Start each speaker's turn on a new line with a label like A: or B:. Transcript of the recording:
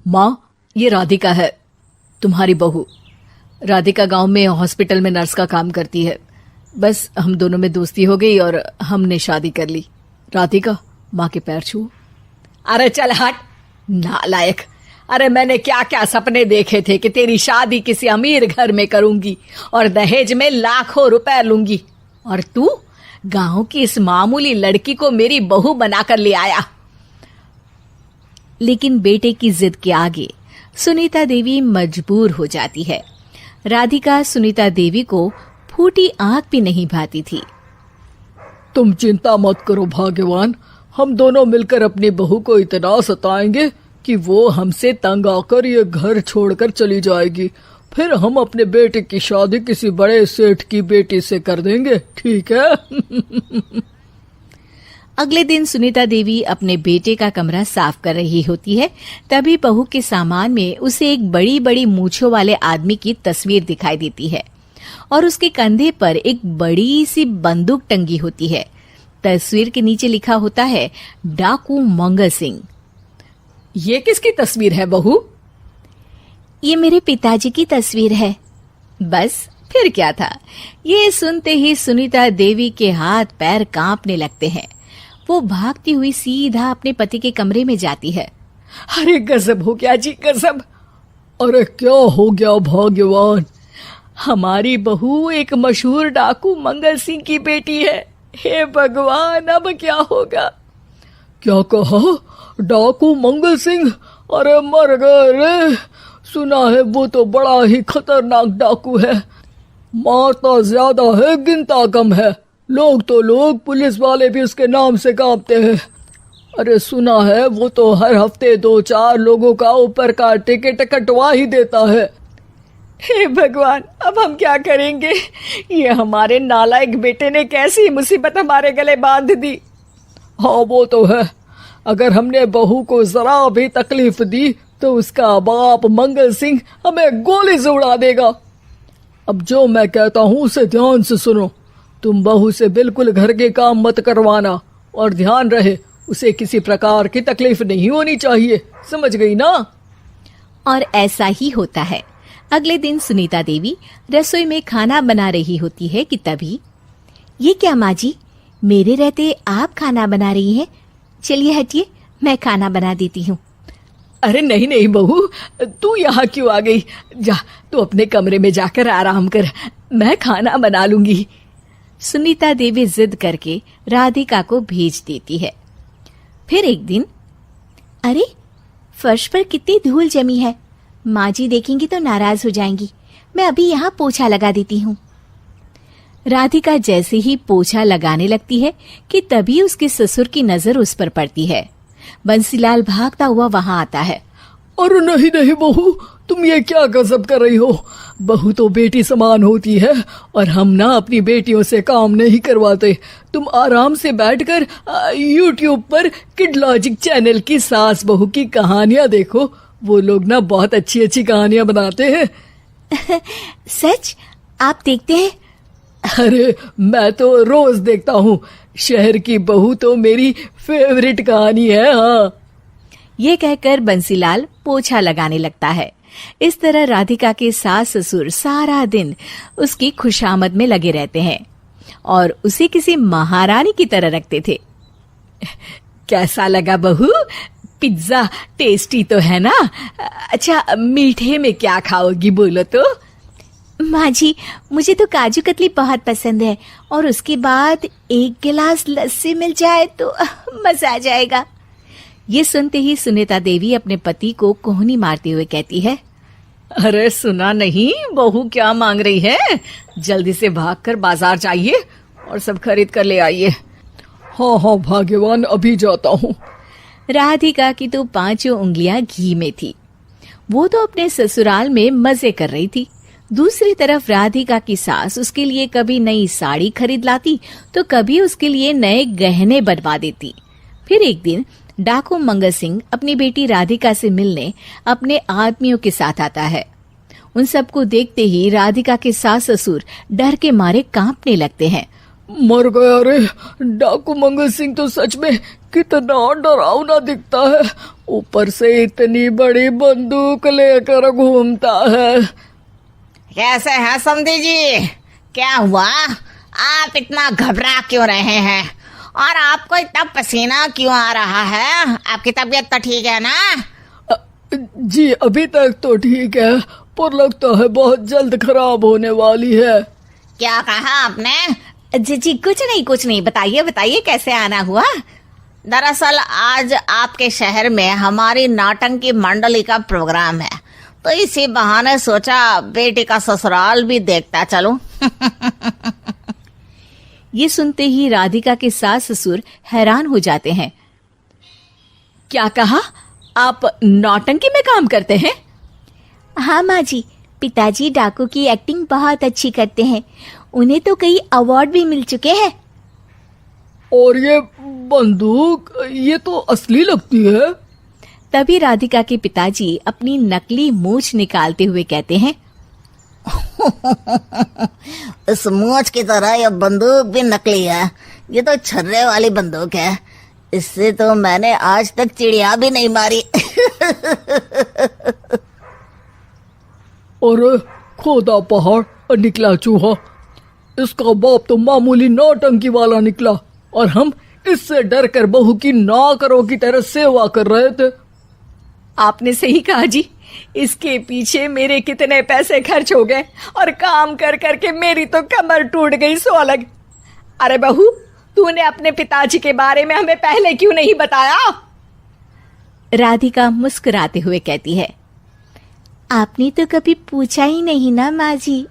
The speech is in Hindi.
A: माँ, ये राधिका है, तुम्हारी बहू। राधिका गांव में हॉस्पिटल में नर्स का काम करती है। बस हम दोनों में दोस्ती हो गई और हमने शादी कर ली। राधिका, माँ के पैर छू।
B: अरे चल हट नालायक। अरे मैंने क्या क्या सपने देखे थे कि तेरी शादी किसी अमीर घर में करूंगी और दहेज में लाखों रुपए लूंगी, और तू गांव की इस मामूली लड़की को मेरी बहू बनाकर ले आया।
C: लेकिन बेटे की जिद के आगे सुनीता देवी मजबूर हो जाती है। राधिका सुनीता देवी को फूटी आंख भी नहीं भाती थी।
A: तुम चिंता मत करो भाग्यवान, हम दोनों मिलकर अपनी बहू को इतना सताएंगे कि वो हमसे तंग आकर ये घर छोड़कर चली जाएगी। फिर हम अपने बेटे की शादी किसी बड़े सेठ की बेटी से कर देंगे, ठीक है?
C: अगले दिन सुनीता देवी अपने बेटे का कमरा साफ कर रही होती है। तभी बहू के सामान में उसे एक बड़ी बड़ी मूंछों वाले आदमी की तस्वीर दिखाई देती है और उसके कंधे पर एक बड़ी सी बंदूक टंगी होती है। तस्वीर के नीचे लिखा होता है डाकू मंगल सिंह।
B: ये किसकी तस्वीर है बहू?
C: ये मेरे पिताजी की तस्वीर है। बस फिर क्या था। ये सुनते ही सुनीता देवी के हाथ पैर कांपने लगते हैं। वो भागती हुई सीधा अपने पति के कमरे में जाती है।
B: अरे गजब हो गया जी, गजब।
A: अरे क्या हो गया भाग्यवान?
B: हमारी बहू एक मशहूर डाकू मंगल सिंह की बेटी है। हे भगवान, अब क्या होगा?
A: क्या कहा? डाकू मंगल सिंह? अरे मर गए रे। सुना है वो तो बड़ा ही खतरनाक डाकू है, मारता ज्यादा है गिनता कम है। लोग तो लोग, पुलिस वाले भी उसके नाम से कांपते हैं। अरे सुना है वो तो हर हफ्ते 2-4 लोगों का ऊपर का टिकट कटवा ही देता है।
B: हे भगवान, अब हम क्या करेंगे? ये हमारे नालायक बेटे ने कैसी मुसीबत हमारे गले बांध दी।
A: हाँ वो तो है, अगर हमने बहू को जरा भी तकलीफ दी तो उसका बाप मंगल सिंह हमें गोली से उड़ा देगा। अब जो मैं कहता हूँ उसे ध्यान से सुनो। तुम बहू से बिल्कुल घर के काम मत करवाना, और ध्यान रहे उसे किसी प्रकार की तकलीफ नहीं होनी चाहिए, समझ गई ना?
C: और ऐसा ही होता है। अगले दिन सुनीता देवी रसोई में खाना बना रही होती है कि तभी, ये क्या माँ जी, मेरे रहते आप खाना बना रही हैं? चलिए हटिए, मैं खाना बना देती हूँ।
B: अरे नहीं नहीं बहू, तू यहाँ क्यों आ गई? जा, तू अपने कमरे में जाकर आराम कर, मैं खाना बना लूंगी।
C: सुनीता देवी जिद करके राधिका को भेज देती है। फिर एक दिन, अरे फर्श पर कितनी धूल जमी है, माँ जी देखेंगी तो नाराज हो जाएंगी, मैं अभी यहाँ पोछा लगा देती हूँ। राधिका जैसे ही पोछा लगाने लगती है कि तभी उसके ससुर की नजर उस पर पड़ती है। बंसीलाल भागता हुआ वहां आता है।
A: अरे नहीं नहीं बहू, तुम ये क्या गजब कर रही हो? बहू तो बेटी समान होती है और हम ना अपनी बेटियों से काम नहीं करवाते। तुम आराम से बैठकर YouTube पर किड लॉजिक चैनल की सास बहू की कहानियां देखो। वो लोग ना बहुत अच्छी अच्छी कहानियां बनाते हैं।
C: सच? आप देखते हैं?
A: अरे मैं तो रोज देखता हूँ। शहर की बहू तो मेरी फेवरेट कहानी है। हाँ,
C: ये कहकर बंसीलाल पोछा लगाने लगता है। इस तरह राधिका के सास ससुर सारा दिन उसकी खुशामद में लगे रहते हैं और उसे किसी महारानी की तरह रखते थे।
B: कैसा लगा बहू? पिज्जा टेस्टी तो है ना? अच्छा, मीठे में क्या खाओगी बोलो तो?
C: माँ जी, मुझे तो काजू कतली बहुत पसंद है और उसके बाद 1 गिलास लस्सी मिल जाए तो मजा आ जाएगा। ये सुनते ही सुनीता देवी अपने पति को कोहनी मारते हुए कहती है,
B: अरे सुना नहीं बहू क्या मांग रही है? जल्दी से भागकर बाजार जाइए और सब खरीद कर ले आइए।
A: हाँ हाँ भाग्यवान, अभी जाता हूँ।
C: राधिका की तो 5 उंगलियां घी में थी। वो तो अपने ससुराल में मजे कर रही थी। दूसरी तरफ राधिका की सास उसके लिए कभी नई साड़ी खरीद लाती तो कभी उसके लिए नए गहने बनवा देती। फिर एक दिन डाकू मंगल सिंह अपनी बेटी राधिका से मिलने अपने आदमियों के साथ आता है। उन सबको देखते ही राधिका के सास ससुर डर के मारे कांपने लगते हैं।
A: मर गया रे। डाकू मंगल सिंह तो सच में कितना डरावना दिखता है, ऊपर से इतनी बड़ी बंदूक लेकर घूमता है।
D: कैसे हैं समधी जी? क्या हुआ? आप इतना घबरा क्यों रहे हैं? और आपको इतना पसीना क्यों आ रहा है? आपकी तबीयत तो ठीक है ना?
A: जी अभी तक तो ठीक है, पर लगता है बहुत जल्द खराब होने वाली है।
D: क्या कहा आपने?
C: जी कुछ नहीं, बताइए बताइए कैसे आना हुआ।
D: दरअसल आज आपके शहर में हमारी नाटंकी मंडली का प्रोग्राम है, तो इसी बहाने सोचा बेटी का ससुराल भी देखता चलूं।
C: ये सुनते ही राधिका के सास ससुर हैरान हो जाते हैं। क्या कहा? आप नौटंकी में काम करते हैं? हाँ माँ जी, पिताजी डाकू की एक्टिंग बहुत अच्छी करते हैं, उन्हें तो कई अवार्ड भी मिल चुके हैं।
A: और ये बंदूक, ये तो असली लगती है।
C: तभी राधिका के पिताजी अपनी नकली मूंछ निकालते हुए कहते हैं,
D: इस मूंछ की तरह यह बंदूक भी नकली है। ये तो छर्रे वाली बंदूक है, इससे तो मैंने आज तक चिड़िया भी नहीं मारी।
A: और खोदा पहाड़ निकला चूहा, इसका बाप तो मामूली नौटंकी वाला निकला, और हम इससे डर कर बहू की नौकरों की तरह सेवा कर रहे थे।
B: आपने सही कहा जी, इसके पीछे मेरे कितने पैसे खर्च हो गए, और काम कर करके मेरी तो कमर टूट गई सो अलग। अरे बहू, तूने अपने पिताजी के बारे में हमें पहले क्यों नहीं बताया?
C: राधिका मुस्कुराते हुए कहती है, आपने तो कभी पूछा ही नहीं ना माँ जी।